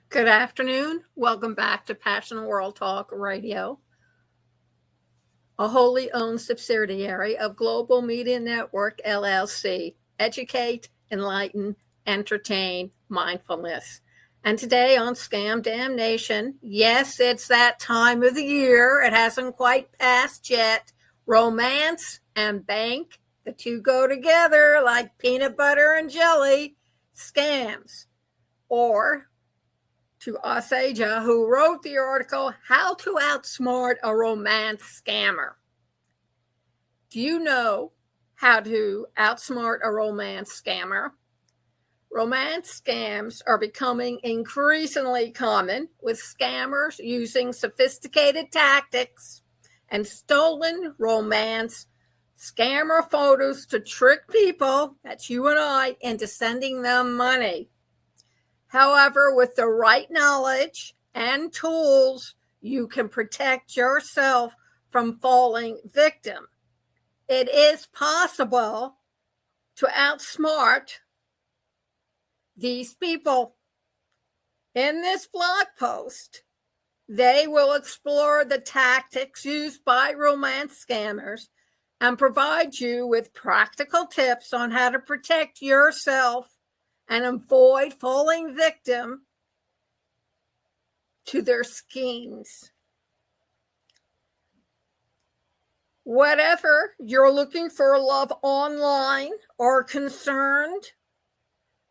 Good afternoon. Welcome back to Passion World Talk Radio, a wholly owned subsidiary of Global Media Network LLC. Educate, enlighten, entertain, mindfulness. And today on Scam DamNation, yes, it's that time of the year. It hasn't quite passed yet. Romance and bank, the two go together like peanut butter and jelly. Scams, or to Asaja, who wrote the article, How to Outsmart a Romance Scammer. Do you know how to outsmart a romance scammer? Romance scams are becoming increasingly common, with scammers using sophisticated tactics and stolen romance scammer photos to trick people, that's you and I, into sending them money. However, with the right knowledge and tools, you can protect yourself from falling victim. It is possible to outsmart these people. In this blog post, they will explore the tactics used by romance scammers and provide you with practical tips on how to protect yourself and avoid falling victim to their schemes. Whatever you're looking for love online or concerned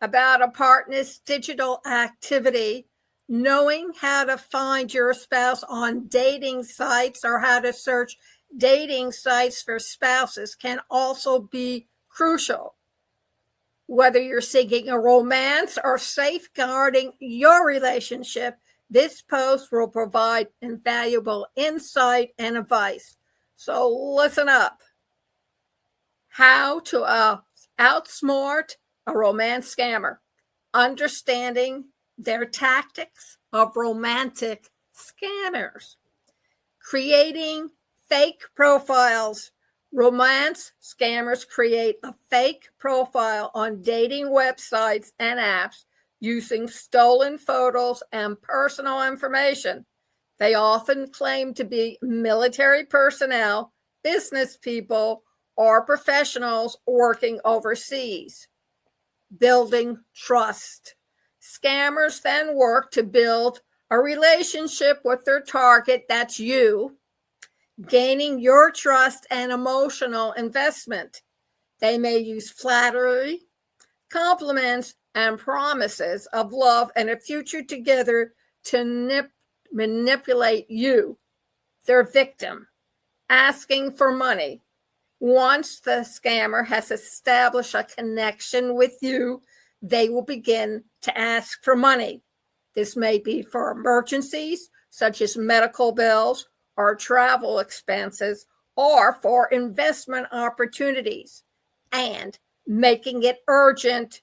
about a partner's digital activity, knowing how to find your spouse on dating sites or how to search dating sites for spouses can also be crucial. Whether you're seeking a romance or safeguarding your relationship, this post will provide invaluable insight and advice. So listen up. How to outsmart a romance scammer. Understanding their tactics of romantic scammers. Creating fake profiles. Romance scammers create a fake profile on dating websites and apps using stolen photos and personal information. They often claim to be military personnel, business people, or professionals working overseas. Building trust. Scammers then work to build a relationship with their target, that's you, gaining your trust and emotional investment. They may use flattery, compliments, and promises of love and a future together to manipulate you, their victim, asking for money. Once the scammer has established a connection with you, they will begin to ask for money. This may be for emergencies, such as medical bills, or travel expenses, or for investment opportunities, and making it urgent.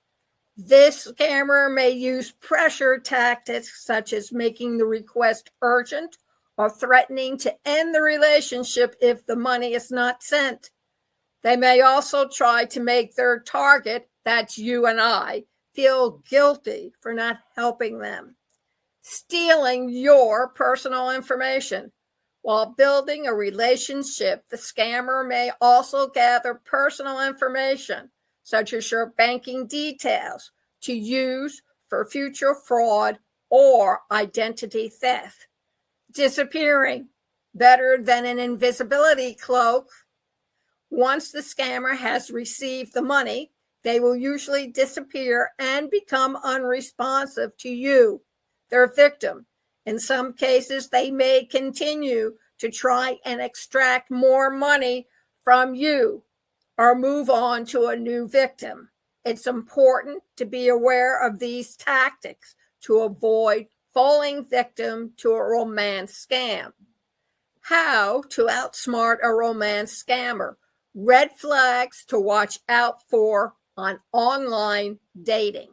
This scammer may use pressure tactics such as making the request urgent or threatening to end the relationship if the money is not sent. They may also try to make their target, that's you and I, feel guilty for not helping them. Stealing your personal information. While building a relationship, the scammer may also gather personal information, such as your banking details, to use for future fraud or identity theft. Disappearing. Better than an invisibility cloak. Once the scammer has received the money, they will usually disappear and become unresponsive to you, their victim. In some cases, they may continue to try and extract more money from you or move on to a new victim. It's important to be aware of these tactics to avoid falling victim to a romance scam. How to outsmart a romance scammer. Red flags to watch out for on online dating.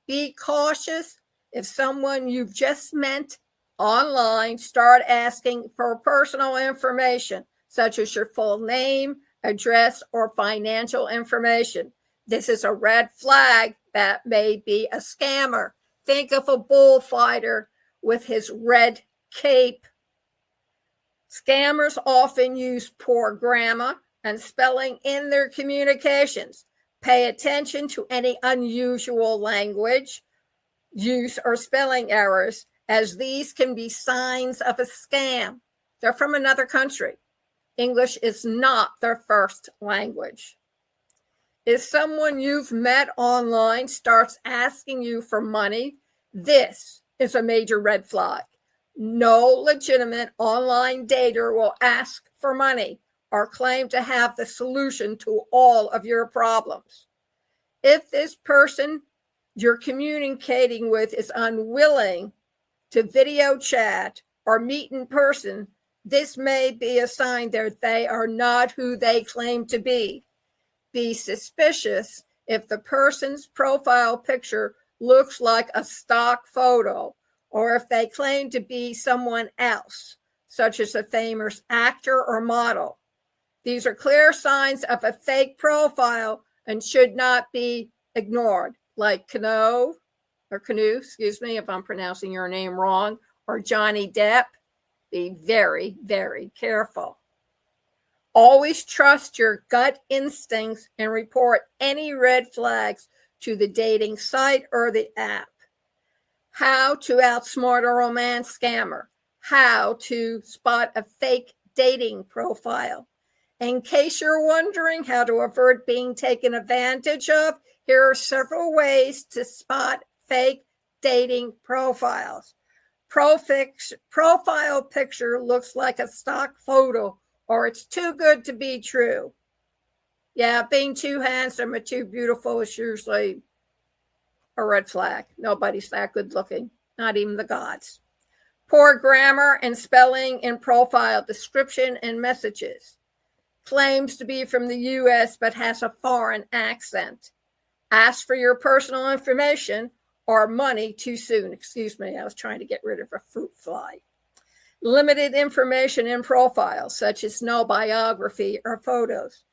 Be cautious if someone you've just met online start asking for personal information, such as your full name, address, or financial information. This is a red flag that may be a scammer. Think of a bullfighter with his red cape. Scammers often use poor grammar and spelling in their communications. Pay attention to any unusual language use or spelling errors, as these can be signs of a scam. They're from another country. English is not their first language. If someone you've met online starts asking you for money, this is a major red flag. No legitimate online dater will ask for money or claim to have the solution to all of your problems. If this person you're communicating with is unwilling to video chat or meet in person, this may be a sign that they are not who they claim to be. Be suspicious if the person's profile picture looks like a stock photo, or if they claim to be someone else, such as a famous actor or model. These are clear signs of a fake profile and should not be ignored, like Canoe, excuse me if I'm pronouncing your name wrong, or Johnny Depp. Be very, very careful. Always trust your gut instincts and report any red flags to the dating site or the app. How to outsmart a romance scammer. How to spot a fake dating profile. In case you're wondering how to avert being taken advantage of, here are several ways to spot fake dating profiles. Profile picture looks like a stock photo, or it's too good to be true. Yeah, being too handsome or too beautiful is usually a red flag. Nobody's that good looking, not even the gods. Poor grammar and spelling in profile description and messages. Claims to be from the U.S. but has a foreign accent. Ask for your personal information or money too soon. Excuse me, I was trying to get rid of a fruit fly. Limited information in profiles, such as no biography or photos.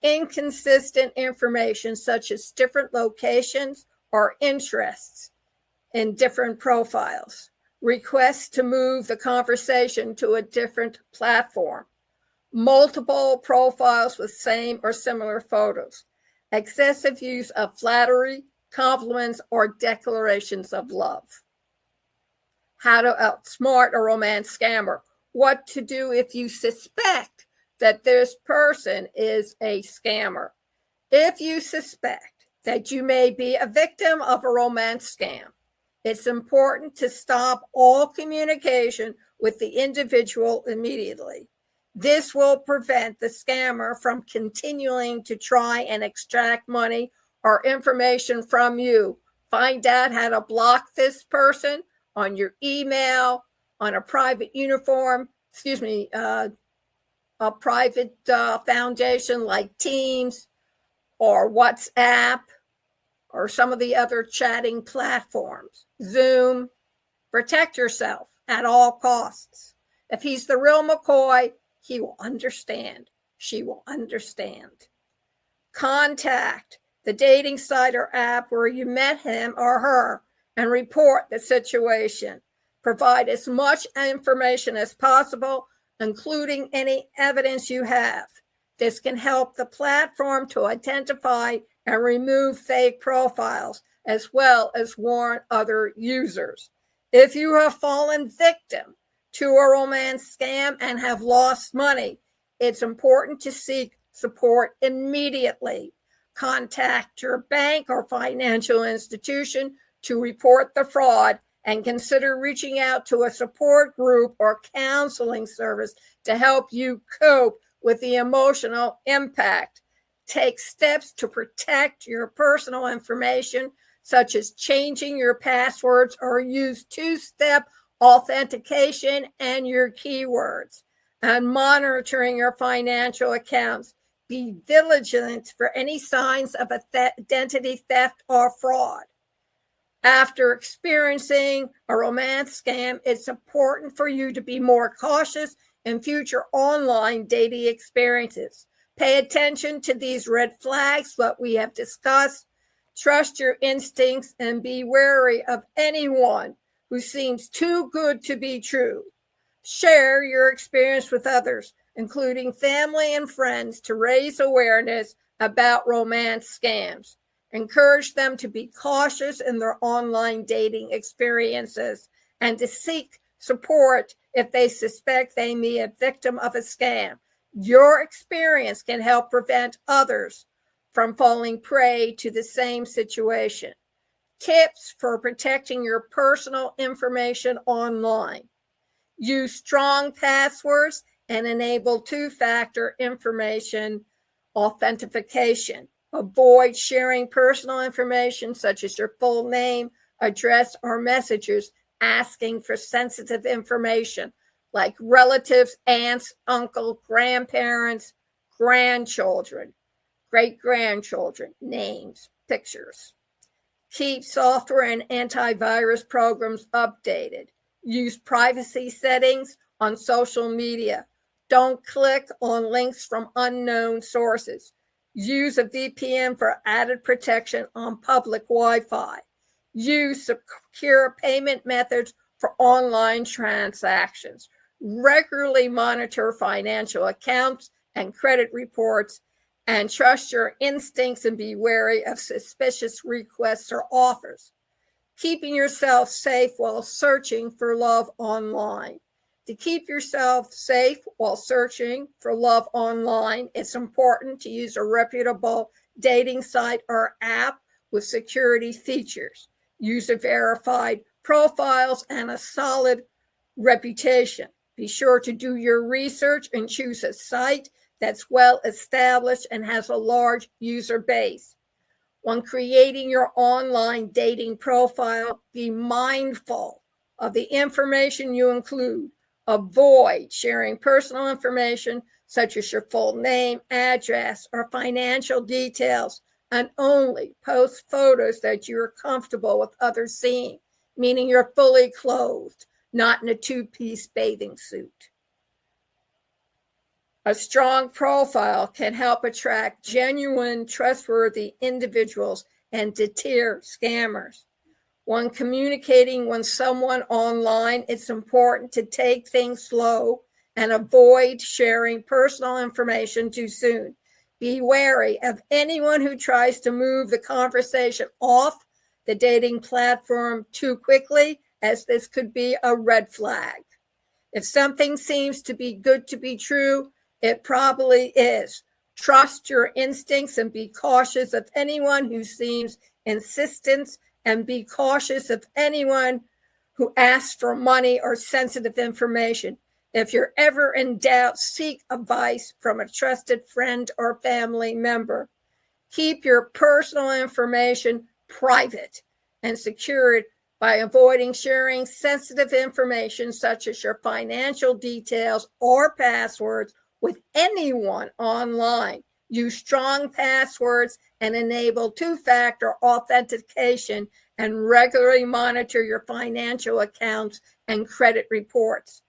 Inconsistent information, such as different locations or interests in different profiles. Requests to move the conversation to a different platform. Multiple profiles with same or similar photos. Excessive use of flattery, compliments, or declarations of love. How to outsmart a romance scammer. What to do if you suspect that this person is a scammer. If you suspect that you may be a victim of a romance scam, it's important to stop all communication with the individual immediately. This will prevent the scammer from continuing to try and extract money or information from you. Find out how to block this person on your email, on a private a private foundation like Teams or WhatsApp or some of the other chatting platforms. Zoom. Protect yourself at all costs. If he's the real McCoy, he will understand. She will understand. Contact the dating site or app where you met him or her and report the situation. Provide as much information as possible, including any evidence you have. This can help the platform to identify and remove fake profiles, as well as warn other users. If you have fallen victim to a romance scam and have lost money, it's important to seek support immediately. Contact your bank or financial institution to report the fraud, and consider reaching out to a support group or counseling service to help you cope with the emotional impact. Take steps to protect your personal information, such as changing your passwords or use two-step authentication and your keywords, and monitoring your financial accounts. Be vigilant for any signs of identity theft or fraud. After experiencing a romance scam, it's important for you to be more cautious in future online dating experiences. Pay attention to these red flags, what we have discussed, Trust your instincts and be wary of anyone who seems too good to be true. Share your experience with others, including family and friends, to raise awareness about romance scams. Encourage them to be cautious in their online dating experiences and to seek support if they suspect they may be a victim of a scam. Your experience can help prevent others from falling prey to the same situation. Tips for protecting your personal information online. Use strong passwords and enable two-factor information authentication. Avoid sharing personal information such as your full name, address, or messages asking for sensitive information like relatives, aunts, uncle, grandparents, grandchildren, great-grandchildren, names, pictures. Keep software and antivirus programs updated. Use privacy settings on social media. Don't click on links from unknown sources. Use a VPN for added protection on public Wi-Fi. Use secure payment methods for online transactions. Regularly monitor financial accounts and credit reports, and trust your instincts and be wary of suspicious requests or offers. Keeping yourself safe while searching for love online. To keep yourself safe while searching for love online, it's important to use a reputable dating site or app with security features. Use verified profiles and a solid reputation. Be sure to do your research and choose a site that's well established and has a large user base. When creating your online dating profile, be mindful of the information you include. Avoid sharing personal information such as your full name, address, or financial details, and only post photos that you're comfortable with others seeing, meaning you're fully clothed, not in a two-piece bathing suit. A strong profile can help attract genuine, trustworthy individuals and deter scammers. When communicating with someone online, it's important to take things slow and avoid sharing personal information too soon. Be wary of anyone who tries to move the conversation off the dating platform too quickly, as this could be a red flag. If something seems to be good to be true, it probably is. Trust your instincts and be cautious of anyone who seems insistent, and be cautious of anyone who asks for money or sensitive information. If you're ever in doubt, seek advice from a trusted friend or family member. Keep your personal information private and secured by avoiding sharing sensitive information such as your financial details or passwords with anyone online. Use strong passwords and enable two-factor authentication, and regularly monitor your financial accounts and credit reports.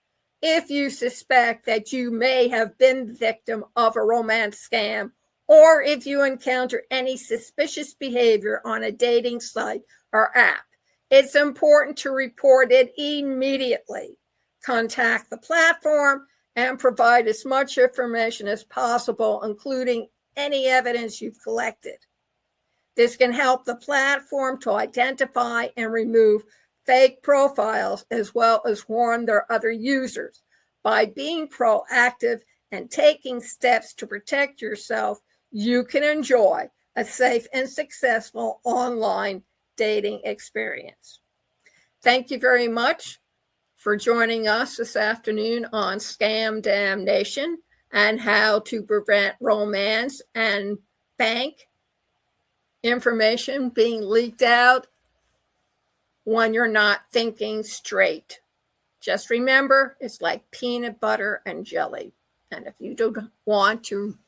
If you suspect that you may have been the victim of a romance scam, or if you encounter any suspicious behavior on a dating site or app, it's important to report it immediately. Contact the platform and provide as much information as possible, including any evidence you've collected. This can help the platform to identify and remove fake profiles, as well as warn their other users. By being proactive and taking steps to protect yourself, you can enjoy a safe and successful online dating experience. Thank you very much for joining us this afternoon on Scam DamNation and how to prevent romance and bank information being leaked out when you're not thinking straight. Just remember, it's like peanut butter and jelly. And if you don't want to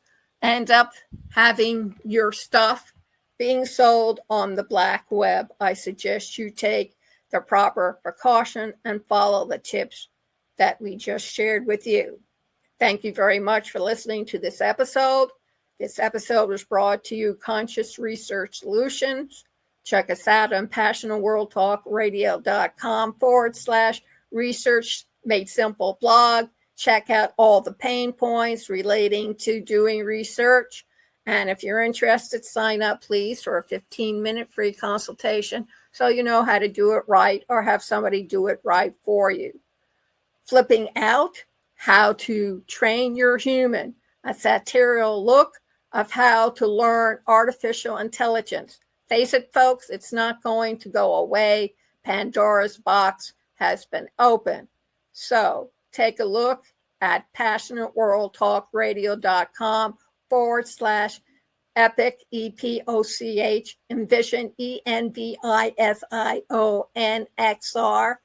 end up having your stuff being sold on the black web, I suggest you take the proper precaution and follow the tips that we just shared with you. Thank you very much for listening to this episode. This episode was brought to you Conscious Research Solutions Check us out on passionatworldtalkradio.com/research made simple blog. Check out all the pain points relating to doing research. And if you're interested, sign up, please, for a 15-minute free consultation so you know how to do it right or have somebody do it right for you. Flipping out, how to train your human, a satirical look of how to learn artificial intelligence. Face it, folks, it's not going to go away. Pandora's box has been opened. So take a look at passionatworldtalkradio.com/epic, EPOCH, envision, ENVISIONXR,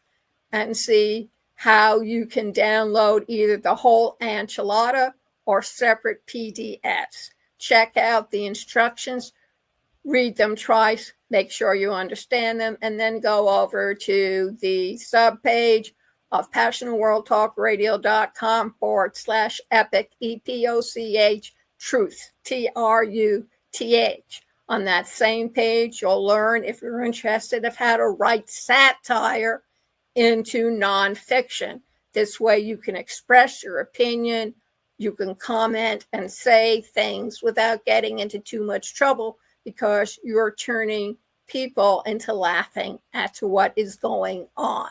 and see how you can download either the whole enchilada or separate PDFs. Check out the instructions, read them twice, make sure you understand them, and then go over to the subpage of passionatworldtalkradio.com/epic, EPOCH, truth, TRUTH. On that same page, you'll learn, if you're interested, of how to write satire into nonfiction. This way you can express your opinion, you can comment and say things without getting into too much trouble, because you're turning people into laughing at what is going on.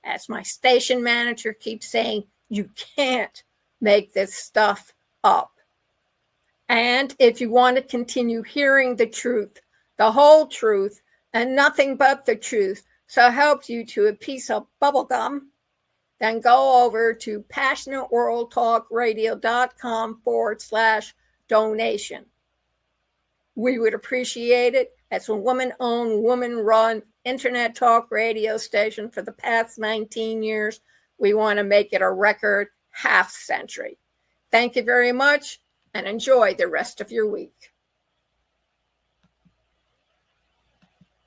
As my station manager keeps saying, you can't make this stuff up. And if you want to continue hearing the truth, the whole truth, and nothing but the truth, so help you to a piece of bubblegum, then go over to passionatworldtalkradio.com/donation. We would appreciate it. As a woman-owned, woman-run internet talk radio station for the past 19 years, we want to make it a record half century. Thank you very much, and enjoy the rest of your week.